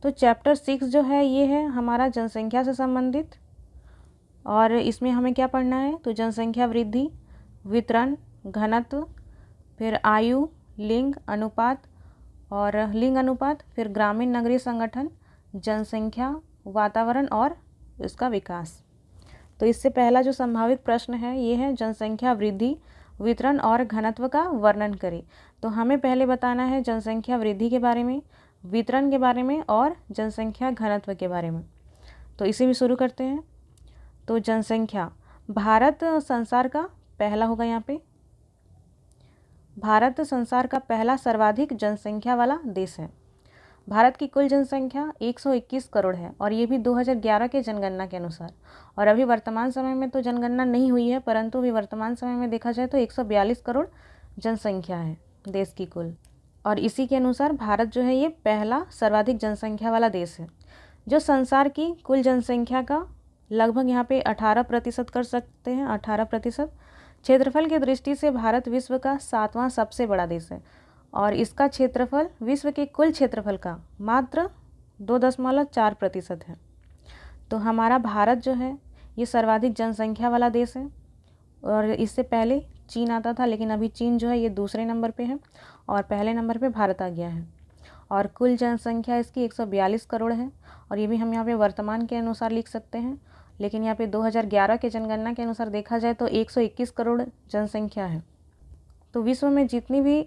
तो चैप्टर 6 जो है ये है हमारा जनसंख्या से संबंधित, और इसमें हमें क्या पढ़ना है, तो जनसंख्या वृद्धि, वितरण, घनत्व, फिर आयु, लिंग अनुपात और लिंग अनुपात, फिर ग्रामीण नगरीय संगठन, जनसंख्या, वातावरण और इसका विकास। तो इससे पहला जो संभावित प्रश्न है ये है जनसंख्या वृद्धि, वितरण और घनत्व का वर्णन करें। तो हमें पहले बताना है जनसंख्या वृद्धि के बारे में, वितरण के बारे में और जनसंख्या घनत्व के बारे में। तो इसे भी शुरू करते हैं। तो जनसंख्या, भारत संसार का पहला होगा यहाँ पे, भारत संसार का पहला सर्वाधिक जनसंख्या वाला देश है। भारत की कुल जनसंख्या 121 करोड़ है और ये भी 2011 के जनगणना के अनुसार। और अभी वर्तमान समय में तो जनगणना नहीं हुई है, परंतु अभी वर्तमान समय में देखा जाए तो 142 करोड़ जनसंख्या है देश की कुल। और इसी के अनुसार भारत जो है ये पहला सर्वाधिक जनसंख्या वाला देश है, जो संसार की कुल जनसंख्या का लगभग यहाँ पे 18% कर सकते हैं, 18%। क्षेत्रफल की दृष्टि से भारत विश्व का 7वां सबसे बड़ा देश है और इसका क्षेत्रफल विश्व के कुल क्षेत्रफल का मात्र 2.4% है। तो हमारा भारत जो है ये सर्वाधिक जनसंख्या वाला देश है और इससे पहले चीन आता था, लेकिन अभी चीन जो है ये दूसरे नंबर पे है और पहले नंबर पे भारत आ गया है। और कुल जनसंख्या इसकी 142 करोड़ है और ये भी हम यहाँ पे वर्तमान के अनुसार लिख सकते हैं, लेकिन यहाँ पे 2011 के जनगणना के अनुसार देखा जाए तो 121 करोड़ जनसंख्या है। तो विश्व में जितनी भी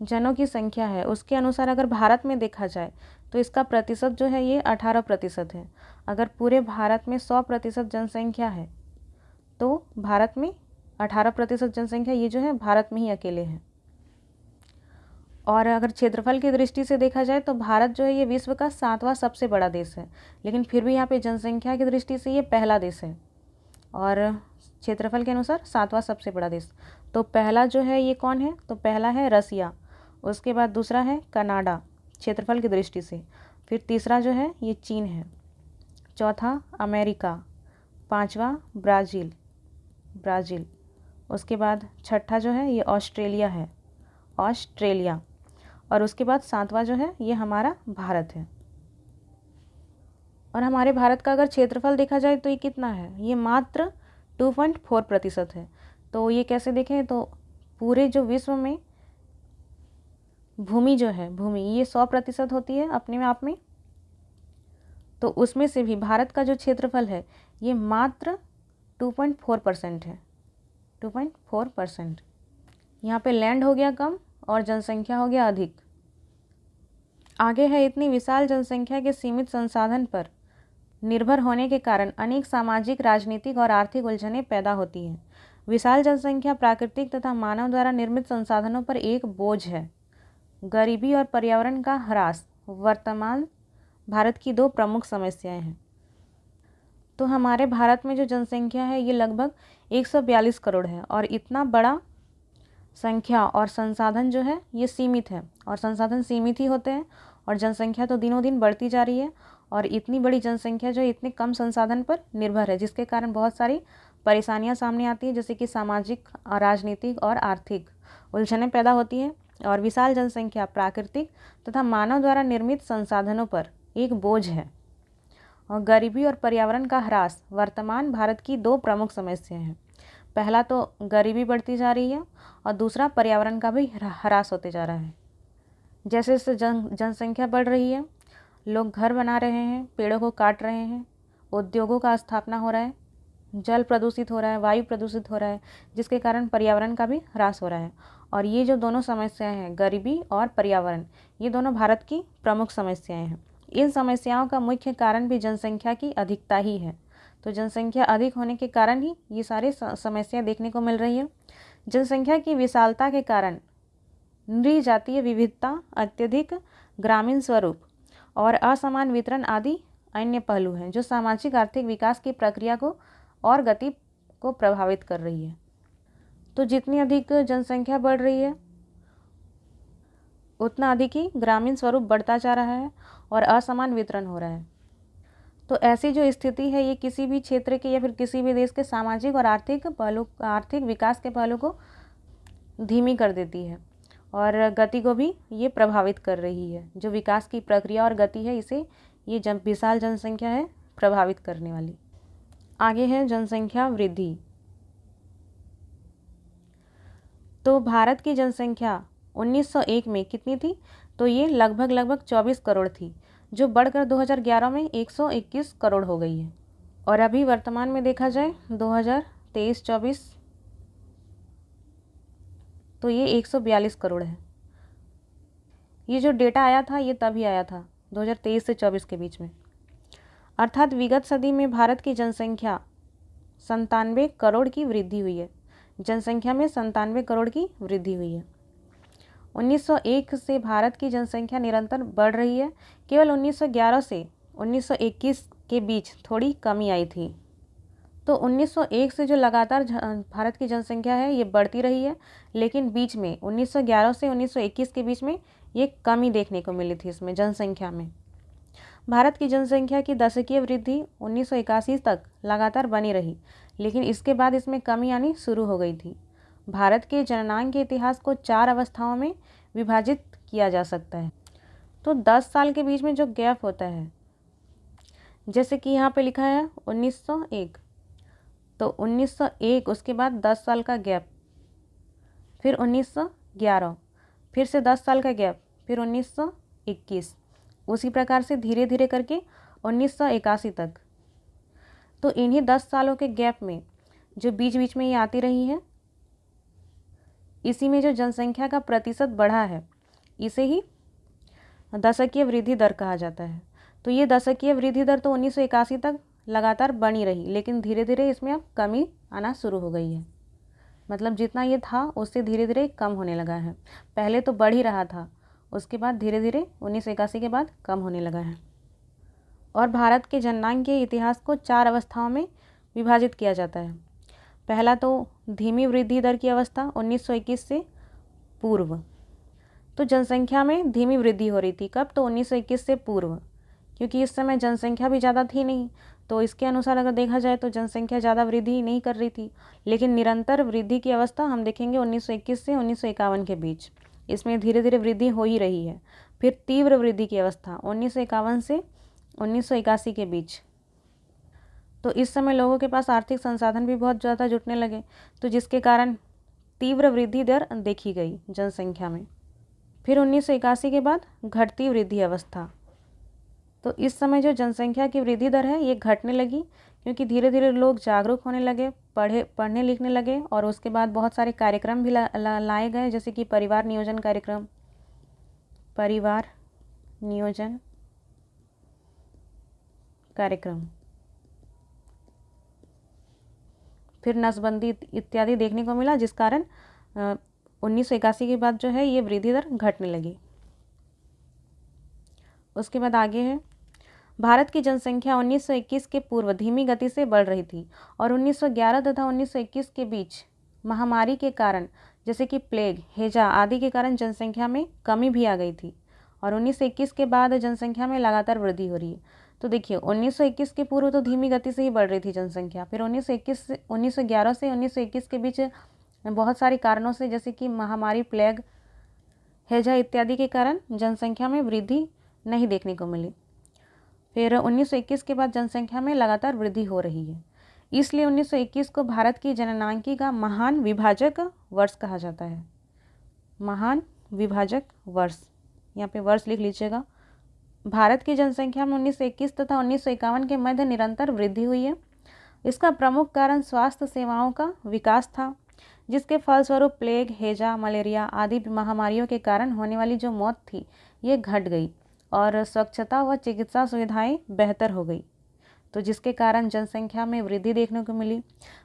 जनों की संख्या है उसके अनुसार अगर भारत में देखा जाए तो इसका प्रतिशत जो है ये 18% है। अगर पूरे भारत में 100% जनसंख्या है तो भारत में 18% जनसंख्या ये जो है भारत में ही अकेले है। और अगर क्षेत्रफल की दृष्टि से देखा जाए तो भारत जो है ये विश्व का 7वां सबसे बड़ा देश है, लेकिन फिर भी यहाँ पे जनसंख्या की दृष्टि से ये पहला देश है और क्षेत्रफल के अनुसार 7वां सबसे बड़ा देश। तो पहला जो है ये कौन है, तो पहला है रसिया, उसके बाद दूसरा है कनाडा क्षेत्रफल की दृष्टि से, फिर तीसरा जो है ये चीन है, चौथा अमेरिका, पांचवा ब्राज़ील, उसके बाद छठा जो है ये ऑस्ट्रेलिया है, ऑस्ट्रेलिया, और उसके बाद 7वां जो है ये हमारा भारत है। और हमारे भारत का अगर क्षेत्रफल देखा जाए तो ये कितना है, ये मात्र 2.4% है। तो ये कैसे देखें, तो पूरे जो विश्व में भूमि जो है, भूमि ये 100% होती है अपने में आप में, तो उसमें से भी भारत का जो क्षेत्रफल है ये मात्र 2.4% है, 2.4%। यहाँ पे लैंड हो गया कम और जनसंख्या हो गया अधिक। आगे है, इतनी विशाल जनसंख्या के सीमित संसाधन पर निर्भर होने के कारण अनेक सामाजिक, राजनीतिक और आर्थिक उलझनें पैदा होती हैं। विशाल जनसंख्या प्राकृतिक तथा मानव द्वारा निर्मित संसाधनों पर एक बोझ है। गरीबी और पर्यावरण का ह्रास वर्तमान भारत की 2 प्रमुख समस्याएं हैं। तो हमारे भारत में जो जनसंख्या है ये लगभग 142 करोड़ है और इतना बड़ा संख्या और संसाधन जो है ये सीमित है, और संसाधन सीमित ही होते हैं और जनसंख्या तो दिनों दिन बढ़ती जा रही है और इतनी बड़ी जनसंख्या जो है इतने कम संसाधन पर निर्भर है, जिसके कारण बहुत सारी परेशानियां सामने आती है, जैसे कि सामाजिक, राजनीतिक और आर्थिक उलझनें पैदा होती हैं। और विशाल जनसंख्या प्राकृतिक तथा मानव द्वारा निर्मित संसाधनों पर एक बोझ है। और गरीबी और पर्यावरण का ह्रास वर्तमान भारत की 2 प्रमुख समस्याएं हैं। पहला तो गरीबी बढ़ती जा रही है और दूसरा पर्यावरण का भी ह्रास होते जा रहा है। जैसे जैसे जनसंख्या बढ़ रही है, लोग घर बना रहे हैं, पेड़ों को काट रहे हैं, उद्योगों का स्थापना हो रहा है, जल प्रदूषित हो रहा है, वायु प्रदूषित हो रहा है, जिसके कारण पर्यावरण का भी ह्रास हो रहा है। और ये जो दोनों समस्याएं हैं, गरीबी और पर्यावरण, ये दोनों भारत की प्रमुख समस्याएं हैं। इन समस्याओं का मुख्य कारण भी जनसंख्या की अधिकता ही है। तो जनसंख्या अधिक होने के कारण ही ये सारी समस्याएं देखने को मिल रही है। जनसंख्या की विशालता के कारण नृजातीय विविधता, अत्यधिक ग्रामीण स्वरूप और असमान वितरण आदि अन्य पहलू हैं जो सामाजिक आर्थिक विकास की प्रक्रिया को और गति को प्रभावित कर रही है। तो जितनी अधिक जनसंख्या बढ़ रही है उतना अधिक ही ग्रामीण स्वरूप बढ़ता जा रहा है और असमान वितरण हो रहा है। तो ऐसी जो स्थिति है ये किसी भी क्षेत्र के या फिर किसी भी देश के सामाजिक और आर्थिक विकास के पहलू को धीमी कर देती है और गति को भी ये प्रभावित कर रही है। जो विकास की प्रक्रिया और गति है इसे ये विशाल जनसंख्या है प्रभावित करने वाली। आगे है जनसंख्या वृद्धि। तो भारत की जनसंख्या 1901 में कितनी थी? तो ये लगभग 24 करोड़ थी, जो बढ़कर 2011 में 121 करोड़ हो गई है। और अभी वर्तमान में देखा जाए 2023-24 तो ये 142 करोड़ है। ये जो डेटा आया था ये तभी आया था 2023 से 24 के बीच में। अर्थात विगत सदी में भारत की जनसंख्या 97 करोड़ की वृद्धि हुई है। जनसंख्या में 97 करोड़ की वृद्धि हुई है। 1901 से भारत की जनसंख्या निरंतर बढ़ रही है। केवल 1911 से 1921 के बीच थोड़ी कमी आई थी। तो 1901 से जो लगातार भारत की जनसंख्या है ये बढ़ती रही है, लेकिन बीच में 1911 से 1921 के बीच में ये कमी देखने को मिली थी इसमें जनसंख्या में। भारत की जनसंख्या की दशकीय वृद्धि 1981 तक लगातार बनी रही, लेकिन इसके बाद इसमें कमी आनी शुरू हो गई थी। भारत के जननांग के इतिहास को 4 अवस्थाओं में विभाजित किया जा सकता है। तो 10 साल के बीच में जो गैप होता है, जैसे कि यहाँ पे लिखा है 1901, तो 1901 उसके बाद 10 साल का गैप, फिर 1911, फिर से 10 साल का गैप, फिर 1921, उसी प्रकार से धीरे धीरे करके 1981 तक। तो इन्हीं 10 सालों के गैप में जो बीच बीच में ये आती रही है, इसी में जो जनसंख्या का प्रतिशत बढ़ा है इसे ही दशकीय वृद्धि दर कहा जाता है। तो ये दशकीय वृद्धि दर तो 1981 तक लगातार बनी रही, लेकिन धीरे धीरे इसमें अब कमी आना शुरू हो गई है। मतलब जितना ये था उससे धीरे धीरे कम होने लगा है। पहले तो बढ़ ही रहा था, उसके बाद धीरे धीरे 1981 के बाद कम होने लगा है। और भारत के जननांग के इतिहास को 4 अवस्थाओं में विभाजित किया जाता है। पहला तो धीमी वृद्धि दर की अवस्था 1921 से पूर्व। तो जनसंख्या में धीमी वृद्धि हो रही थी कब? तो 1921 से पूर्व, क्योंकि इस समय जनसंख्या भी ज़्यादा थी नहीं, तो इसके अनुसार अगर देखा जाए तो जनसंख्या ज़्यादा वृद्धि नहीं कर रही थी। लेकिन निरंतर वृद्धि की अवस्था हम देखेंगे 1921 से 1951 के बीच, इसमें धीरे धीरे वृद्धि हो ही रही है। फिर तीव्र वृद्धि की अवस्था 1951 से 1981 के बीच। तो इस समय लोगों के पास आर्थिक संसाधन भी बहुत ज़्यादा जुटने लगे, तो जिसके कारण तीव्र वृद्धि दर देखी गई जनसंख्या में। फिर 1981 के बाद घटती वृद्धि अवस्था। तो इस समय जो जनसंख्या की वृद्धि दर है ये घटने लगी, क्योंकि धीरे धीरे लोग जागरूक होने लगे, पढ़ने लिखने लगे, और उसके बाद बहुत सारे कार्यक्रम भी लाए गए, जैसे कि परिवार नियोजन कार्यक्रम, फिर नसबंदी इत्यादि देखने को मिला, जिस कारण 1981 के बाद जो है ये वृद्धि दर घटने लगी। उसके बाद आगे है भारत की जनसंख्या 1921 के पूर्व धीमी गति से बढ़ रही थी, और 1911 तथा 1921 के बीच महामारी के कारण, जैसे कि प्लेग, हैजा आदि के कारण जनसंख्या में कमी भी आ गई थी, और 1921 के बाद जनसंख्या में लगातार वृद्धि हो रही है। तो देखिए 1921 के पूर्व तो धीमी गति से ही बढ़ रही थी जनसंख्या, फिर 1911 से 1921 के बीच बहुत सारे कारणों से, जैसे कि महामारी, प्लेग, हैजा इत्यादि के कारण जनसंख्या में वृद्धि नहीं देखने को मिली। फिर 1921 के बाद जनसंख्या में लगातार वृद्धि हो रही है, इसलिए 1921 को भारत की जननांकी का महान विभाजक वर्ष कहा जाता है। महान विभाजक वर्ष, यहाँ पे वर्ष लिख लीजिएगा। भारत की जनसंख्या में 1921 तथा 1951 के मध्य निरंतर वृद्धि हुई है। इसका प्रमुख कारण स्वास्थ्य सेवाओं का विकास था, जिसके फलस्वरूप प्लेग, हैजा, मलेरिया आदि महामारियों के कारण होने वाली जो मौत थी ये घट गई, और स्वच्छता व चिकित्सा सुविधाएं बेहतर हो गई, तो जिसके कारण जनसंख्या में वृद्धि देखने को मिली।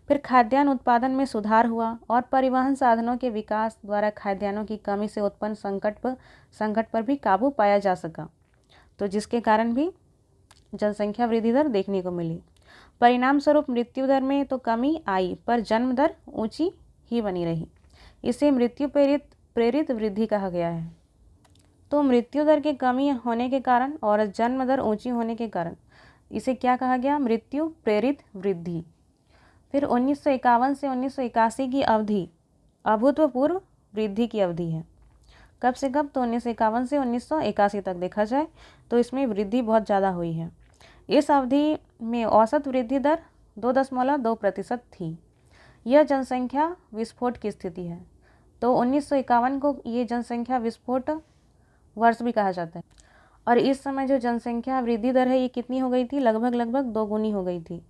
फिर खाद्यान्न उत्पादन में सुधार हुआ, और परिवहन साधनों के विकास द्वारा खाद्यान्नों की कमी से उत्पन्न संकट पर भी काबू पाया जा सका, तो जिसके कारण भी जनसंख्या वृद्धि दर देखने को मिली। परिणाम स्वरूप मृत्यु दर में तो कमी आई, पर जन्म दर ऊंची ही बनी रही। इसे मृत्यु प्रेरित वृद्धि कहा गया है। तो मृत्यु दर की कमी होने के कारण और जन्म दर ऊंची होने के कारण इसे क्या कहा गया? मृत्यु प्रेरित वृद्धि। फिर 1951 से 1981 की अवधि अभूतपूर्व वृद्धि की अवधि है। कब से कब? तो 1951 से 1981 तक देखा जाए तो इसमें वृद्धि बहुत ज़्यादा हुई है। इस अवधि में औसत वृद्धि दर 2.2% थी। यह जनसंख्या विस्फोट की स्थिति है। तो 1951 को ये जनसंख्या विस्फोट वर्ष भी कहा जाता है। और इस समय जो जनसंख्या वृद्धि दर है ये कितनी हो गई थी? लगभग दोगुनी हो गई थी।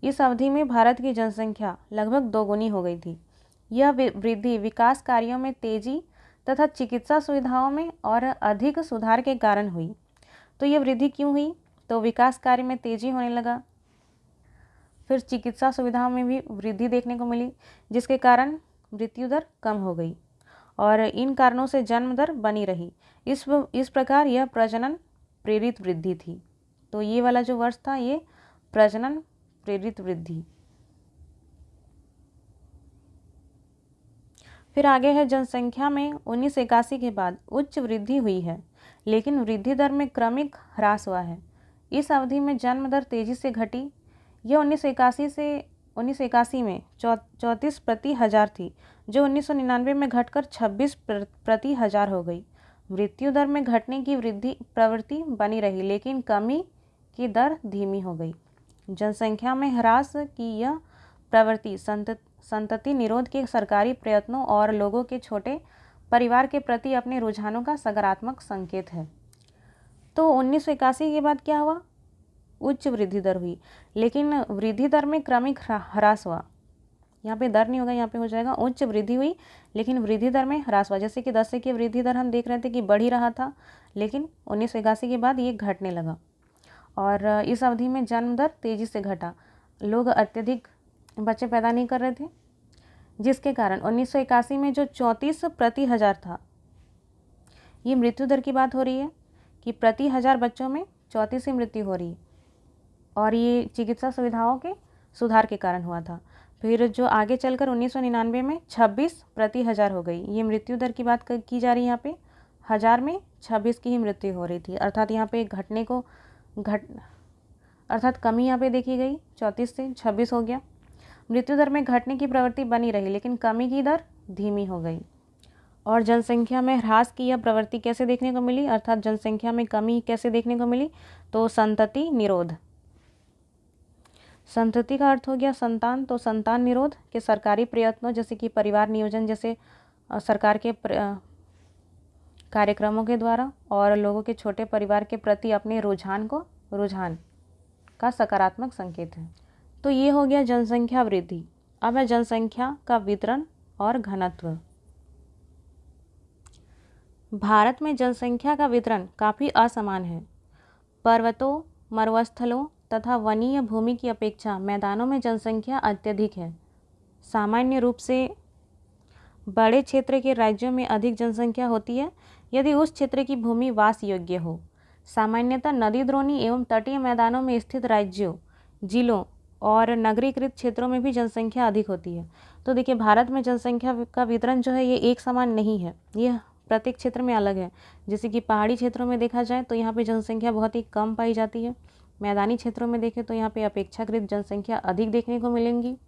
इस अवधि में भारत की जनसंख्या लगभग दोगुनी हो गई थी। यह वृद्धि विकास कार्यों में तेजी तथा चिकित्सा सुविधाओं में और अधिक सुधार के कारण हुई। तो यह वृद्धि क्यों हुई? तो विकास कार्य में तेजी होने लगा, फिर चिकित्सा सुविधाओं में भी वृद्धि देखने को मिली, जिसके कारण मृत्यु दर कम हो गई और इन कारणों से जन्म दर बनी रही। इस प्रकार यह प्रजनन प्रेरित वृद्धि थी। तो ये वाला जो वर्ष था ये प्रजनन प्रेरित वृद्धि। फिर आगे है जनसंख्या में 1981 के बाद उच्च वृद्धि हुई है, लेकिन वृद्धि दर में क्रमिक ह्रास हुआ है। इस अवधि में जन्म दर तेजी से घटी। यह 1981 में 34 प्रति हज़ार थी, जो 1999 में घटकर 26 प्रति हज़ार हो गई। मृत्यु दर में घटने की प्रवृत्ति बनी रही, लेकिन कमी की दर धीमी हो गई। जनसंख्या में ह्रास की यह प्रवृत्ति संतति निरोध के सरकारी प्रयत्नों और लोगों के छोटे परिवार के प्रति अपने रुझानों का सकारात्मक संकेत है। तो 1981 के बाद क्या हुआ? उच्च वृद्धि दर हुई, लेकिन वृद्धि दर में क्रमिक ह्रास हुआ। यहाँ पे दर नहीं होगा, यहाँ पे हो जाएगा उच्च वृद्धि हुई, लेकिन वृद्धि दर में ह्रास हुआ। जैसे कि 10 की वृद्धि दर हम देख रहे थे कि बढ़ ही रहा था, लेकिन 1981 के बाद ये घटने लगा और इस अवधि में जन्म दर तेजी से घटा। लोग अत्यधिक बच्चे पैदा नहीं कर रहे थे, जिसके कारण 1981 में जो 34 प्रति हज़ार था, ये मृत्यु दर की बात हो रही है कि प्रति हज़ार बच्चों में 34 की मृत्यु हो रही है और ये चिकित्सा सुविधाओं के सुधार के कारण हुआ था। फिर जो आगे चलकर 1999 में 26 प्रति हज़ार हो गई। ये मृत्यु दर की बात की जा रही है। यहाँ पे हज़ार में 26 की ही मृत्यु हो रही थी, अर्थात यहाँ पे अर्थात कमी यहाँ पे देखी गई, 34 से 26 हो गया। मृत्यु दर में घटने की प्रवृत्ति बनी रही, लेकिन कमी की दर धीमी हो गई। और जनसंख्या में ह्रास की यह प्रवृत्ति कैसे देखने को मिली, अर्थात जनसंख्या में कमी कैसे देखने को मिली? तो संतति निरोध। संतति का अर्थ हो गया संतान, तो संतान निरोध के सरकारी प्रयत्नों जैसे कि परिवार नियोजन जैसे सरकार के कार्यक्रमों के द्वारा और लोगों के छोटे परिवार के प्रति अपने रुझान का सकारात्मक संकेत है। तो ये हो गया जनसंख्या वृद्धि। अब है जनसंख्या का वितरण और घनत्व। भारत में जनसंख्या का वितरण काफ़ी असमान है। पर्वतों, मरुस्थलों तथा वनीय भूमि की अपेक्षा मैदानों में जनसंख्या अत्यधिक है। सामान्य रूप से बड़े क्षेत्र के राज्यों में अधिक जनसंख्या होती है यदि उस क्षेत्र की भूमि वास योग्य हो। सामान्यतः नदी द्रोणी एवं तटीय मैदानों में स्थित राज्यों, जिलों और नगरीकृत क्षेत्रों में भी जनसंख्या अधिक होती है। तो देखिए, भारत में जनसंख्या का वितरण जो है ये एक समान नहीं है, यह प्रत्येक क्षेत्र में अलग है। जैसे कि पहाड़ी क्षेत्रों में देखा जाए तो यहाँ पे जनसंख्या बहुत ही कम पाई जाती है। मैदानी क्षेत्रों में देखें तो यहाँ पे अपेक्षाकृत जनसंख्या अधिक देखने को मिलेंगी।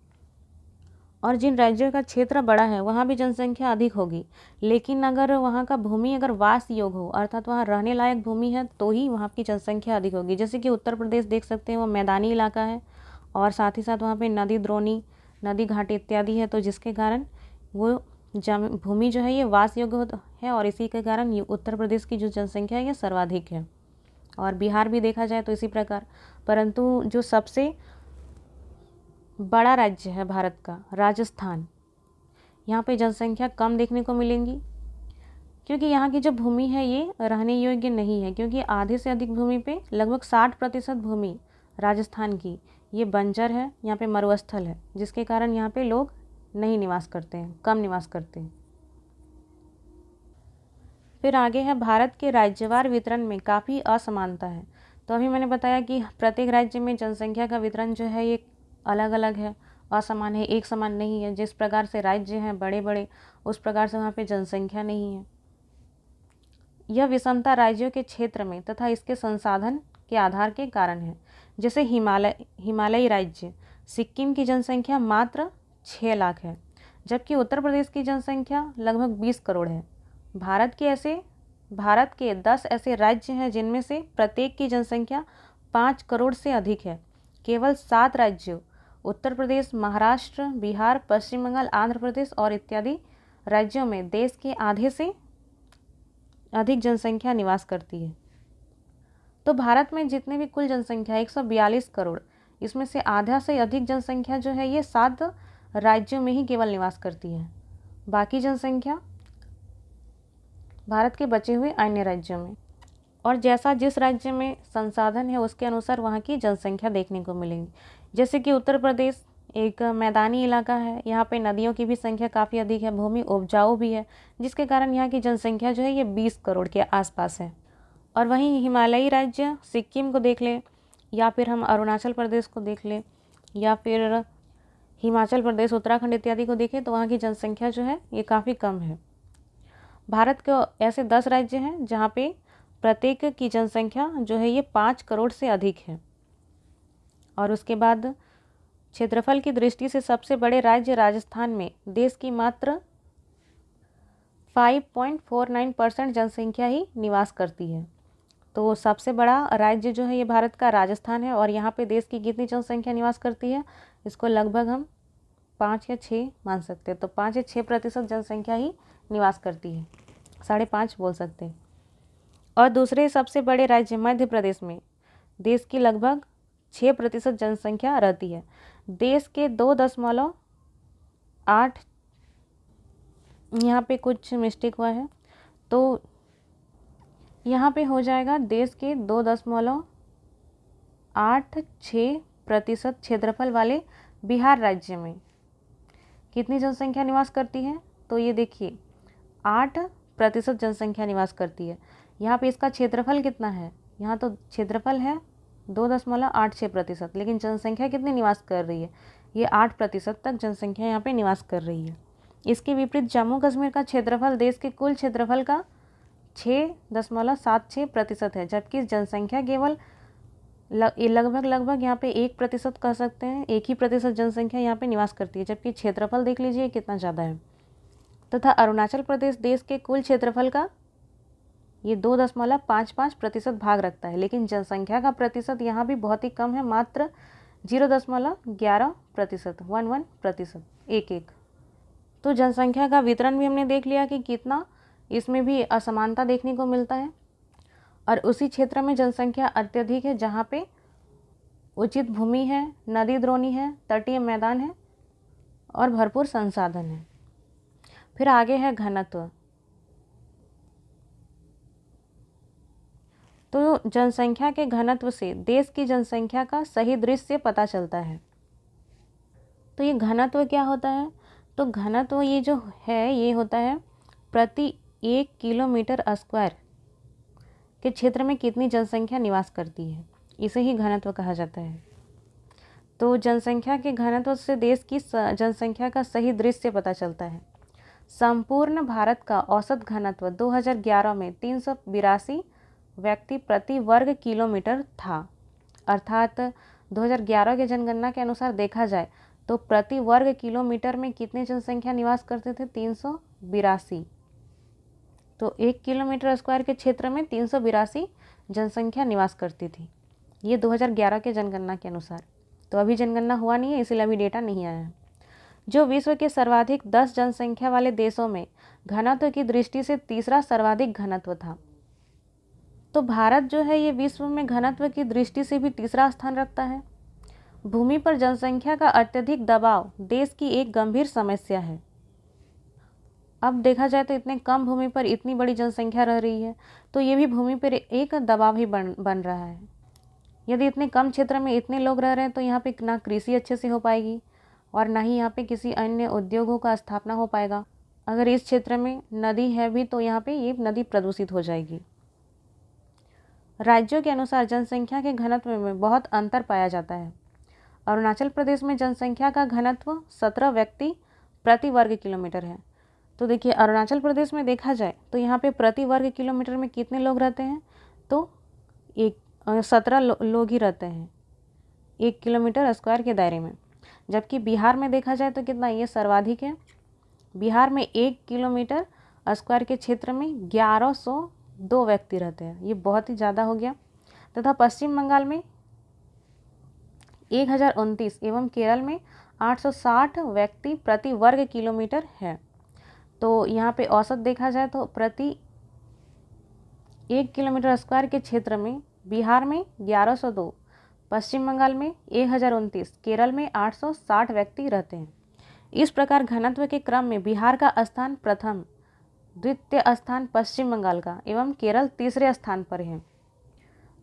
और जिन राज्यों का क्षेत्र बड़ा है वहाँ भी जनसंख्या अधिक होगी, लेकिन अगर वहाँ का भूमि अगर वास योग्य हो, अर्थात वहाँ रहने लायक भूमि है, तो ही वहाँ की जनसंख्या अधिक होगी। जैसे कि उत्तर प्रदेश देख सकते हैं, वो मैदानी इलाका है और साथ ही साथ वहाँ पे नदी द्रोणी, नदी घाट इत्यादि है, तो जिसके कारण वो भूमि जो है ये वास योग्य है और इसी के कारण ये उत्तर प्रदेश की जो जनसंख्या है ये सर्वाधिक है। और बिहार भी देखा जाए तो इसी प्रकार। परंतु जो सबसे बड़ा राज्य है भारत का, राजस्थान, यहाँ पे जनसंख्या कम देखने को मिलेंगी, क्योंकि यहाँ की जो भूमि है ये रहने योग्य नहीं है, क्योंकि आधे से अधिक भूमि पे लगभग 60% भूमि राजस्थान की ये बंजर है, यहाँ पे मरुस्थल है, जिसके कारण यहाँ पे लोग नहीं निवास करते हैं, कम निवास करते हैं। फिर आगे है भारत के राज्यवार वितरण में काफ़ी असमानता है। तो अभी मैंने बताया कि प्रत्येक राज्य में जनसंख्या का वितरण जो है ये अलग अलग है, असमान है, एक समान नहीं है। जिस प्रकार से राज्य हैं बड़े बड़े, उस प्रकार से वहाँ पे जनसंख्या नहीं है। यह विषमता राज्यों के क्षेत्र में तथा इसके संसाधन के आधार के कारण है। जैसे हिमालयी राज्य सिक्किम की जनसंख्या मात्र 6 लाख है, जबकि उत्तर प्रदेश की जनसंख्या लगभग 20 करोड़ है। भारत के 10 ऐसे राज्य हैं जिनमें से प्रत्येक की जनसंख्या 5 करोड़ से अधिक है। केवल 7 राज्यों उत्तर प्रदेश, महाराष्ट्र, बिहार, पश्चिम बंगाल, आंध्र प्रदेश और इत्यादि राज्यों में देश के आधे से अधिक जनसंख्या निवास करती है। तो भारत में जितने भी कुल जनसंख्या 142 करोड़, इसमें से आधा से अधिक जनसंख्या जो है ये 7 राज्यों में ही केवल निवास करती है। बाकी जनसंख्या भारत के बचे हुए अन्य राज्यों में, और जैसा जिस राज्य में संसाधन है उसके अनुसार वहाँ की जनसंख्या देखने को मिलेगी। जैसे कि उत्तर प्रदेश एक मैदानी इलाका है, यहाँ पे नदियों की भी संख्या काफ़ी अधिक है, भूमि उपजाऊ भी है, जिसके कारण यहाँ की जनसंख्या जो है ये 20 करोड़ के आसपास है। और वहीं हिमालयी राज्य सिक्किम को देख लें, या फिर हम अरुणाचल प्रदेश को देख लें, या फिर हिमाचल प्रदेश, उत्तराखंड इत्यादि को देखें तो वहाँ की जनसंख्या जो है ये काफ़ी कम है। भारत के ऐसे 10 राज्य हैं जहाँ पे प्रत्येक की जनसंख्या जो है ये 5 करोड़ से अधिक है। और उसके बाद क्षेत्रफल की दृष्टि से सबसे बड़े राज्य राजस्थान में देश की मात्र 5.49% जनसंख्या ही निवास करती है। तो सबसे बड़ा राज्य जो है ये भारत का राजस्थान है, और यहाँ पे देश की कितनी जनसंख्या निवास करती है, इसको लगभग हम 5 या 6 मान सकते हैं। तो 5 या 6% जनसंख्या ही निवास करती है, 5.5 बोल सकते हैं। और दूसरे सबसे बड़े राज्य मध्य प्रदेश में देश की लगभग 6% जनसंख्या रहती है। देश के 2.8, यहाँ पे कुछ मिस्टेक हुआ है, तो यहाँ पे हो जाएगा देश के 2.86% क्षेत्रफल वाले बिहार राज्य में कितनी जनसंख्या निवास करती है, तो ये देखिए 8% जनसंख्या निवास करती है। यहाँ पे इसका क्षेत्रफल कितना है, यहाँ तो क्षेत्रफल है 2.86%, लेकिन जनसंख्या कितनी निवास कर रही है, ये 8% तक जनसंख्या यहाँ पे निवास कर रही है। इसके विपरीत जम्मू कश्मीर का क्षेत्रफल देश के कुल क्षेत्रफल का 6.76% है, जबकि जनसंख्या केवल लगभग यहाँ पे 1% कह सकते हैं, 1% जनसंख्या यहाँ पे निवास करती है, जबकि क्षेत्रफल देख लीजिए कितना ज़्यादा है। तथा अरुणाचल प्रदेश देश के कुल क्षेत्रफल का ये 2.55% भाग रखता है, लेकिन जनसंख्या का प्रतिशत यहाँ भी बहुत ही कम है, मात्र 0.11%, 11%, 1। तो जनसंख्या का वितरण भी हमने देख लिया कि कितना इसमें भी असमानता देखने को मिलता है। और उसी क्षेत्र में जनसंख्या अत्यधिक है जहाँ पे उचित भूमि है, नदी द्रोणी है, तटीय मैदान है और भरपूर संसाधन है। फिर आगे है घनत्व। तो जनसंख्या के घनत्व से देश की जनसंख्या का सही दृश्य पता चलता है। तो ये घनत्व क्या होता है, तो घनत्व ये जो है ये होता है प्रति 1 किलोमीटर स्क्वायर के क्षेत्र में कितनी जनसंख्या निवास करती है, इसे ही घनत्व कहा जाता है। तो जनसंख्या के घनत्व से देश की जनसंख्या का सही दृश्य पता चलता है। संपूर्ण भारत का औसत घनत्व 2011 में 382 व्यक्ति प्रति वर्ग किलोमीटर था। अर्थात 2011 के जनगणना के अनुसार देखा जाए तो प्रति वर्ग किलोमीटर में कितने जनसंख्या निवास करते थे, 382। तो 1 किलोमीटर स्क्वायर के क्षेत्र में 382 जनसंख्या निवास करती थी, ये 2011 के जनगणना के अनुसार। तो अभी जनगणना हुआ नहीं है, इसलिए अभी डेटा नहीं आया है। जो विश्व के सर्वाधिक 10 जनसंख्या वाले देशों में घनत्व की दृष्टि से तीसरा सर्वाधिक घनत्व था। तो भारत जो है ये विश्व में घनत्व की दृष्टि से भी तीसरा स्थान रखता है। भूमि पर जनसंख्या का अत्यधिक दबाव देश की एक गंभीर समस्या है। अब देखा जाए तो इतने कम भूमि पर इतनी बड़ी जनसंख्या रह रही है, तो ये भी भूमि पर एक दबाव ही बन रहा है। यदि इतने कम क्षेत्र में इतने लोग रह रहे हैं तो यहाँ पे ना कृषि अच्छे से हो पाएगी और ना ही यहाँ पे किसी अन्य उद्योगों का स्थापना हो पाएगा। अगर इस क्षेत्र में नदी है भी तो यहाँ पे ये नदी प्रदूषित हो जाएगी। राज्यों के अनुसार जनसंख्या के घनत्व में बहुत अंतर पाया जाता है। अरुणाचल प्रदेश में जनसंख्या का घनत्व 17 व्यक्ति प्रति वर्ग किलोमीटर है। तो देखिए अरुणाचल प्रदेश में देखा जाए तो यहाँ पे प्रति वर्ग किलोमीटर में कितने लोग रहते हैं, तो 17 लोग ही रहते हैं 1 किलोमीटर स्क्वायर के दायरे में। जबकि बिहार में देखा जाए तो कितना, ये सर्वाधिक है। बिहार में 1 किलोमीटर स्क्वायर के क्षेत्र में 1102 व्यक्ति रहते हैं, ये बहुत ही ज़्यादा हो गया। तथा पश्चिम बंगाल में 1029 एवं केरल में 860 व्यक्ति प्रति वर्ग किलोमीटर है। तो यहाँ पे औसत देखा जाए तो प्रति 1 किलोमीटर स्क्वायर के क्षेत्र में बिहार में 1102, पश्चिम बंगाल में 1029, केरल में 860 व्यक्ति रहते हैं। इस प्रकार घनत्व के क्रम में बिहार का स्थान प्रथम, द्वितीय स्थान पश्चिम बंगाल का एवं केरल तीसरे स्थान पर है।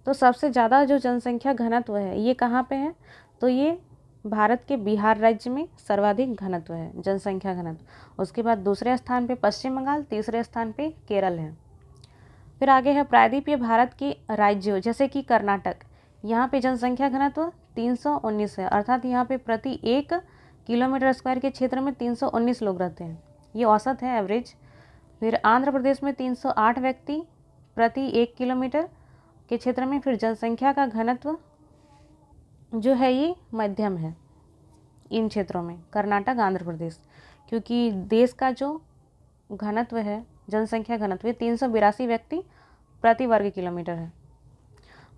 तो सबसे ज़्यादा जो जनसंख्या घनत्व है ये कहाँ पे है? तो ये भारत के बिहार राज्य में सर्वाधिक घनत्व है, जनसंख्या घनत्व। उसके बाद दूसरे स्थान पे पश्चिम बंगाल, तीसरे स्थान पे केरल है। फिर आगे है प्रायद्वीपीय भारत के राज्यों जैसे कि कर्नाटक, यहाँ पे जनसंख्या घनत्व 319 है, अर्थात यहाँ पे प्रति 1 किलोमीटर स्क्वायर के क्षेत्र में 319 लोग रहते हैं, ये औसत है, एवरेज। फिर आंध्र प्रदेश में 308 व्यक्ति प्रति 1 किलोमीटर के क्षेत्र में। फिर जनसंख्या का घनत्व जो है ये मध्यम है इन क्षेत्रों में, कर्नाटक, आंध्र प्रदेश, क्योंकि देश का जो घनत्व है, जनसंख्या घनत्व 382 व्यक्ति प्रति वर्ग किलोमीटर है।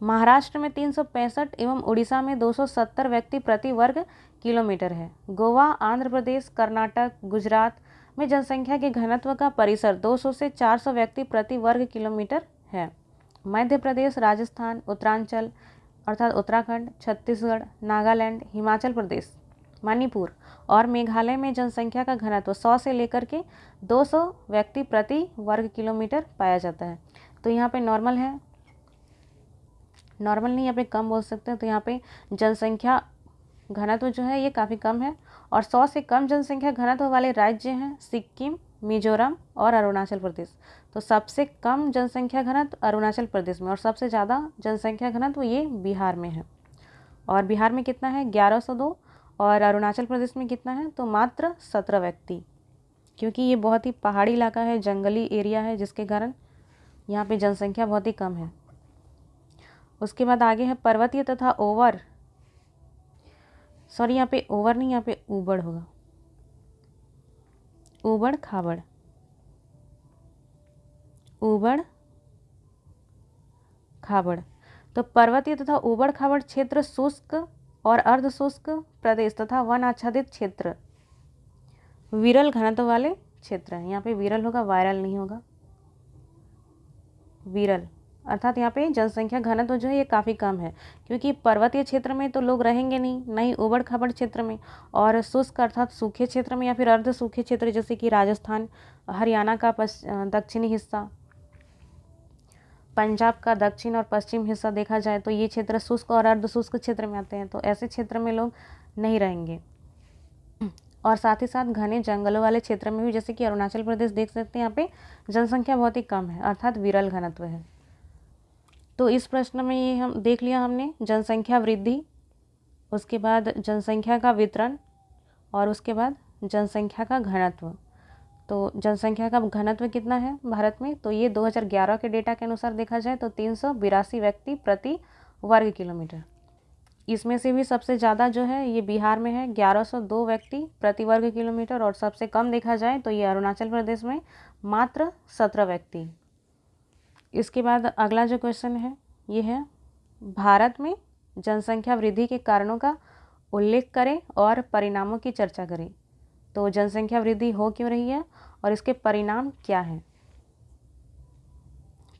महाराष्ट्र में 365 एवं उड़ीसा में 270 व्यक्ति प्रति वर्ग किलोमीटर है। गोवा, आंध्र प्रदेश, कर्नाटक, गुजरात में जनसंख्या के घनत्व का परिसर 200 से 400 व्यक्ति प्रति वर्ग किलोमीटर है। मध्य प्रदेश, राजस्थान, उत्तरांचल अर्थात उत्तराखंड, छत्तीसगढ़, नागालैंड, हिमाचल प्रदेश, मणिपुर और मेघालय में जनसंख्या का घनत्व 100 से लेकर के 200 व्यक्ति प्रति वर्ग किलोमीटर पाया जाता है। तो यहाँ पे नॉर्मल है, नॉर्मल नहीं, यहाँ पे कम बोल सकते हैं। तो यहाँ पे जनसंख्या घनत्व जो है ये काफ़ी कम है। और 100 से कम जनसंख्या घनत्व वाले राज्य हैं सिक्किम, मिजोरम और अरुणाचल प्रदेश। तो सबसे कम जनसंख्या घनत्व अरुणाचल प्रदेश में और सबसे ज़्यादा जनसंख्या घनत्व ये बिहार में है। और बिहार में कितना है? 1102। और अरुणाचल प्रदेश में कितना है? तो मात्र 17 व्यक्ति, क्योंकि ये बहुत ही पहाड़ी इलाका है, जंगली एरिया है, जिसके कारण यहाँ पे जनसंख्या बहुत ही कम है। उसके बाद आगे है पर्वतीय तथा ओवर, सॉरी यहाँ पे ओवर नहीं, यहाँ पे ऊबड़ होगा, ऊबड़ खाबड़, ऊबड़ खाबड़। तो पर्वतीय तथा ऊबड़ खाबड़ क्षेत्र, शुष्क और अर्ध शुष्क प्रदेश तथा वन आच्छादित क्षेत्र, विरल घनत्व वाले क्षेत्र हैं। यहाँ पे विरल होगा, वायरल नहीं होगा, विरल, अर्थात यहाँ पे जनसंख्या घनत्व जो है ये काफ़ी कम है, क्योंकि पर्वतीय क्षेत्र में तो लोग रहेंगे नहीं ऊबड़ खाबड़ क्षेत्र में, और शुष्क अर्थात सूखे क्षेत्र में या फिर अर्ध सूखे क्षेत्र जैसे कि राजस्थान, हरियाणा का दक्षिणी हिस्सा, पंजाब का दक्षिण और पश्चिम हिस्सा देखा जाए तो ये क्षेत्र शुष्क और अर्ध शुष्क क्षेत्र में आते हैं। तो ऐसे क्षेत्र में लोग नहीं रहेंगे। और साथ ही साथ घने जंगलों वाले क्षेत्र में भी, जैसे कि अरुणाचल प्रदेश देख सकते हैं, यहाँ पे जनसंख्या बहुत ही कम है, अर्थात विरल घनत्व है। तो इस प्रश्न में ये हम देख लिया हमने जनसंख्या वृद्धि, उसके बाद जनसंख्या का वितरण और उसके बाद जनसंख्या का घनत्व। तो जनसंख्या का घनत्व कितना है भारत में? तो ये 2011 के डेटा के अनुसार देखा जाए तो 382 व्यक्ति प्रति वर्ग किलोमीटर। इसमें से भी सबसे ज़्यादा जो है ये बिहार में है, 1102 व्यक्ति प्रति वर्ग किलोमीटर, और सबसे कम देखा जाए तो ये अरुणाचल प्रदेश में मात्र 17 व्यक्ति। इसके बाद अगला जो क्वेश्चन है ये है, भारत में जनसंख्या वृद्धि के कारणों का उल्लेख करें और परिणामों की चर्चा करें। तो जनसंख्या वृद्धि हो क्यों रही है और इसके परिणाम क्या हैं,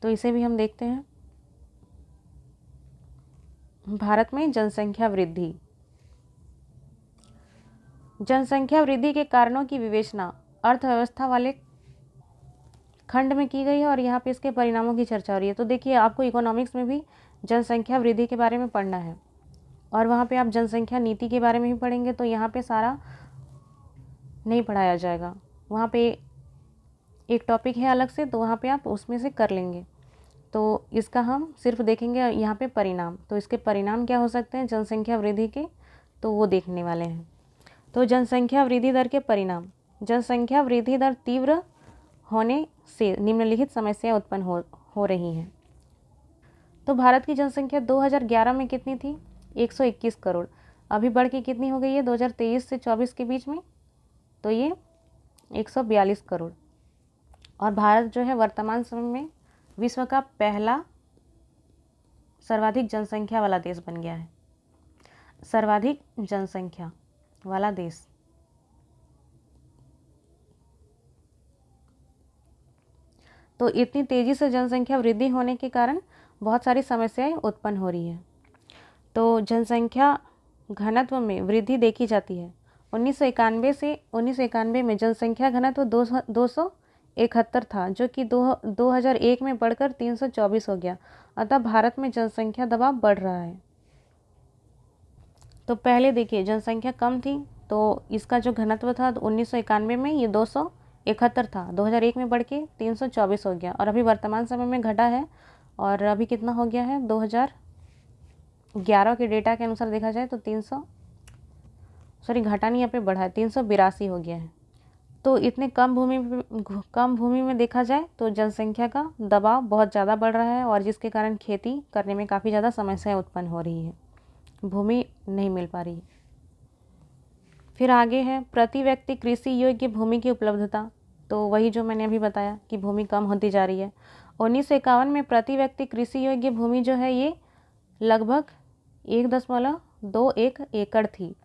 तो इसे भी हम देखते हैं। भारत में जनसंख्या वृद्धि, जनसंख्या वृद्धि के कारणों की विवेचना अर्थव्यवस्था वाले खंड में की गई है और यहाँ पे इसके परिणामों की चर्चा हो रही है। तो देखिए, आपको इकोनॉमिक्स में भी जनसंख्या वृद्धि के बारे में पढ़ना है और वहाँ पे आप जनसंख्या नीति के बारे में भी पढ़ेंगे, तो यहाँ पे सारा नहीं पढ़ाया जाएगा। वहाँ पे एक टॉपिक है अलग से, तो वहाँ पे आप उसमें से कर लेंगे। तो इसका हम सिर्फ देखेंगे यहाँ पे परिणाम। तो इसके परिणाम क्या हो सकते हैं जनसंख्या वृद्धि के, तो वो देखने वाले हैं। तो जनसंख्या वृद्धि दर के परिणाम, जनसंख्या वृद्धि दर तीव्र होने से निम्नलिखित समस्याएं उत्पन्न हो रही हैं। तो भारत की जनसंख्या 2011 में कितनी थी? 121 करोड़। अभी बढ़ के कितनी हो गई है 2023 से 24 के बीच में? तो ये 142 करोड़। और भारत जो है वर्तमान समय में विश्व का पहला सर्वाधिक जनसंख्या वाला देश बन गया है, सर्वाधिक जनसंख्या वाला देश। तो इतनी तेज़ी से जनसंख्या वृद्धि होने के कारण बहुत सारी समस्याएं उत्पन्न हो रही है। तो जनसंख्या घनत्व में वृद्धि देखी जाती है। 1991 में जनसंख्या घनत्व 271 था, जो कि 2001 में बढ़कर 324 हो गया। अतः भारत में जनसंख्या दबाव बढ़ रहा है। तो पहले देखिए जनसंख्या कम थी, तो इसका जो घनत्व था 1991 में ये 271 था, 2001 में बढ़ के 324 हो गया, और अभी वर्तमान समय में घटा है। और अभी कितना हो गया है, 2011 के डेटा के अनुसार देखा जाए तो घटा नहीं, यहाँ पे बढ़ा है, 382 हो गया है। तो इतने कम भूमि में देखा जाए तो जनसंख्या का दबाव बहुत ज़्यादा बढ़ रहा है, और जिसके कारण खेती करने में काफ़ी ज़्यादा समस्याएं उत्पन्न हो रही है, भूमि नहीं मिल पा रही। फिर आगे है प्रति व्यक्ति कृषि योग्य भूमि की उपलब्धता। तो वही जो मैंने अभी बताया कि भूमि कम होती जा रही है। 1951 में प्रति व्यक्ति कृषि योग्य भूमि जो है ये लगभग 1.21 एकड़ थी,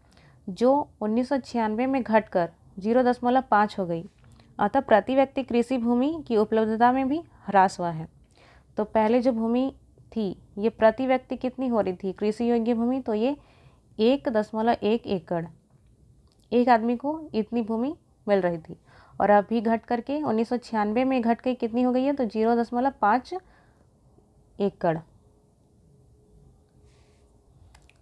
जो 1996 में घटकर 0.5 हो गई। अतः प्रति व्यक्ति कृषि भूमि की उपलब्धता में भी ह्रास हुआ है। तो पहले जो भूमि थी ये प्रति व्यक्ति कितनी हो रही थी कृषि योग्य भूमि, तो ये 1.1 एकड़, एक आदमी को इतनी भूमि मिल रही थी, और अभी घट करके 1996 में घट के कितनी हो गई है, तो 0.5 एकड़।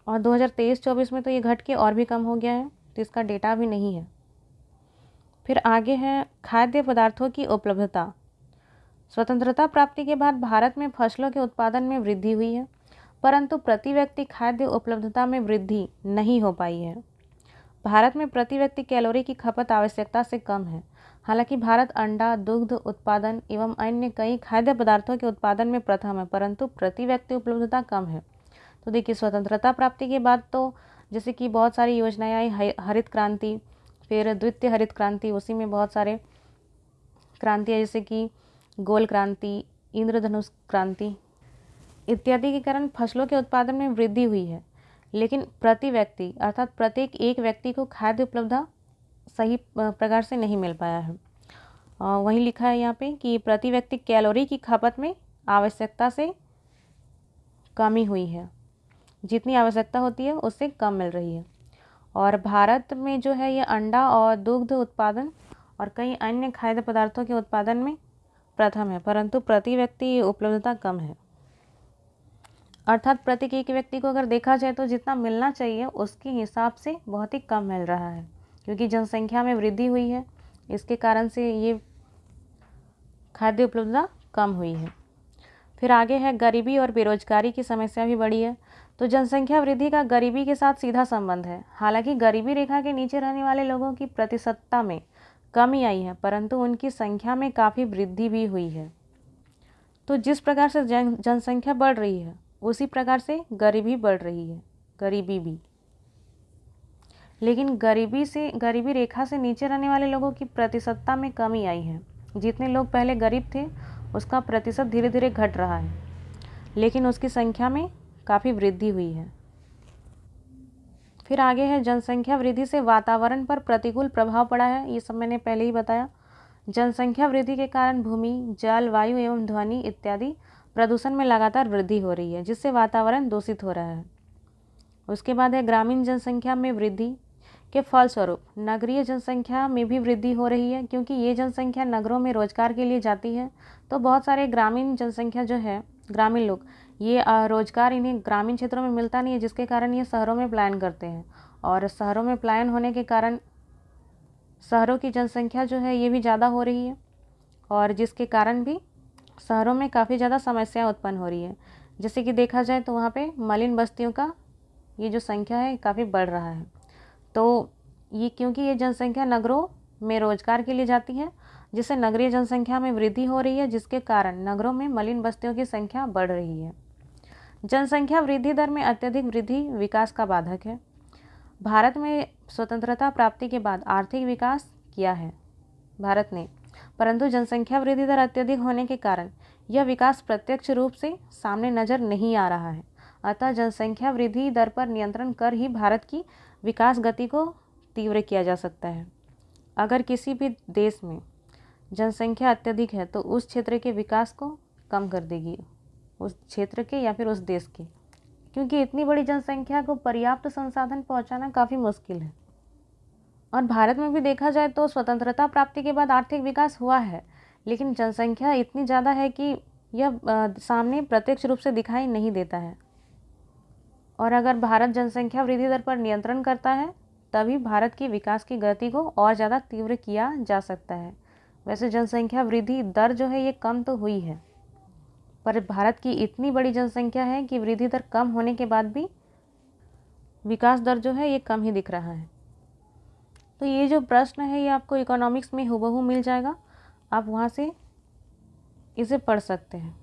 और 2023-24 में तो ये घट के और भी कम हो गया है, तो इसका डेटा भी नहीं है। फिर आगे है खाद्य पदार्थों की उपलब्धता। स्वतंत्रता प्राप्ति के बाद भारत में फसलों के उत्पादन में वृद्धि हुई है, परंतु प्रति व्यक्ति खाद्य उपलब्धता में वृद्धि नहीं हो पाई है। भारत में प्रति व्यक्ति कैलोरी की खपत आवश्यकता से कम है। हालांकि भारत अंडा, दुग्ध उत्पादन एवं अन्य कई खाद्य पदार्थों के उत्पादन में प्रथम है, परंतु प्रति व्यक्ति उपलब्धता कम है। तो देखिए स्वतंत्रता प्राप्ति के बाद तो जैसे कि बहुत सारी योजनाएं आई, हरित क्रांति, फिर द्वितीय हरित क्रांति, उसी में बहुत सारे क्रांतियाँ जैसे कि गोल क्रांति, इंद्रधनुष क्रांति इत्यादि के कारण फसलों के उत्पादन में वृद्धि हुई है, लेकिन प्रति व्यक्ति अर्थात प्रत्येक एक व्यक्ति को खाद्य उपलब्धता सही प्रकार से नहीं मिल पाया है। वहीं लिखा है यहाँ पे कि प्रति व्यक्ति कैलोरी की खपत में आवश्यकता से कमी हुई है, जितनी आवश्यकता होती है उससे कम मिल रही है। और भारत में जो है ये अंडा और दुग्ध उत्पादन और कई अन्य खाद्य पदार्थों के उत्पादन में प्रथम है, परंतु प्रति व्यक्ति उपलब्धता कम है। अर्थात प्रत्येक एक व्यक्ति को अगर देखा जाए तो जितना मिलना चाहिए उसके हिसाब से बहुत ही कम मिल रहा है, क्योंकि जनसंख्या में वृद्धि हुई है, इसके कारण से ये खाद्य उपलब्धता कम हुई है। फिर आगे है गरीबी और बेरोजगारी की समस्या भी बढ़ी है। तो जनसंख्या वृद्धि का गरीबी के साथ सीधा संबंध है। हालांकि गरीबी रेखा के नीचे रहने वाले लोगों की प्रतिशतता में कमी आई है, परंतु उनकी संख्या में काफ़ी वृद्धि भी हुई है। तो जिस प्रकार से जनसंख्या बढ़ रही है उसी प्रकार से गरीबी बढ़ रही है, गरीबी भी। लेकिन गरीबी रेखा से नीचे रहने वाले लोगों की प्रतिशतता में कमी आई है। जितने लोग पहले गरीब थे उसका प्रतिशत धीरे धीरे घट रहा है, लेकिन उसकी संख्या में काफ़ी वृद्धि हुई है। फिर आगे है जनसंख्या वृद्धि से वातावरण पर प्रतिकूल प्रभाव पड़ा है। ये सब मैंने पहले ही बताया। जनसंख्या वृद्धि के कारण भूमि, जल, वायु एवं ध्वनि इत्यादि प्रदूषण में लगातार वृद्धि हो रही है, जिससे वातावरण दूषित हो रहा है। उसके बाद है ग्रामीण जनसंख्या में वृद्धि के फलस्वरूप नगरीय जनसंख्या में भी वृद्धि हो रही है, क्योंकि ये जनसंख्या नगरों में रोजगार के लिए जाती है। तो बहुत सारे ग्रामीण जनसंख्या जो है, ग्रामीण लोग, ये रोजगार इन्हें ग्रामीण क्षेत्रों में मिलता नहीं है, जिसके कारण ये शहरों में पलायन करते हैं। और शहरों में पलायन होने के कारण शहरों की जनसंख्या जो है ये भी ज़्यादा हो रही है, और जिसके कारण भी शहरों में काफ़ी ज़्यादा समस्याएं उत्पन्न हो रही है। जैसे कि देखा जाए तो वहाँ पे मलिन बस्तियों का ये जो संख्या है काफ़ी बढ़ रहा है। तो ये क्योंकि ये जनसंख्या नगरों में रोजगार के लिए जाती है, जिससे नगरीय जनसंख्या में वृद्धि हो रही है, जिसके कारण नगरों में मलिन बस्तियों की संख्या बढ़ रही है। जनसंख्या वृद्धि दर में अत्यधिक वृद्धि विकास का बाधक है। भारत में स्वतंत्रता प्राप्ति के बाद आर्थिक विकास किया है भारत ने, परंतु जनसंख्या वृद्धि दर अत्यधिक होने के कारण यह विकास प्रत्यक्ष रूप से सामने नजर नहीं आ रहा है। अतः जनसंख्या वृद्धि दर पर नियंत्रण कर ही भारत की विकास गति को तीव्र किया जा सकता है। अगर किसी भी देश में जनसंख्या अत्यधिक है तो उस क्षेत्र के विकास को कम कर देगी, उस क्षेत्र के या फिर उस देश के, क्योंकि इतनी बड़ी जनसंख्या को पर्याप्त संसाधन पहुंचाना काफ़ी मुश्किल है। और भारत में भी देखा जाए तो स्वतंत्रता प्राप्ति के बाद आर्थिक विकास हुआ है, लेकिन जनसंख्या इतनी ज़्यादा है कि यह सामने प्रत्यक्ष रूप से दिखाई नहीं देता है। और अगर भारत जनसंख्या वृद्धि दर पर नियंत्रण करता है तभी भारत की विकास की गति को और ज़्यादा तीव्र किया जा सकता है। वैसे जनसंख्या वृद्धि दर जो है ये कम तो हुई है, पर भारत की इतनी बड़ी जनसंख्या है कि वृद्धि दर कम होने के बाद भी विकास दर जो है ये कम ही दिख रहा है। तो ये जो प्रश्न है ये आपको इकोनॉमिक्स में हूबहू मिल जाएगा, आप वहाँ से इसे पढ़ सकते हैं।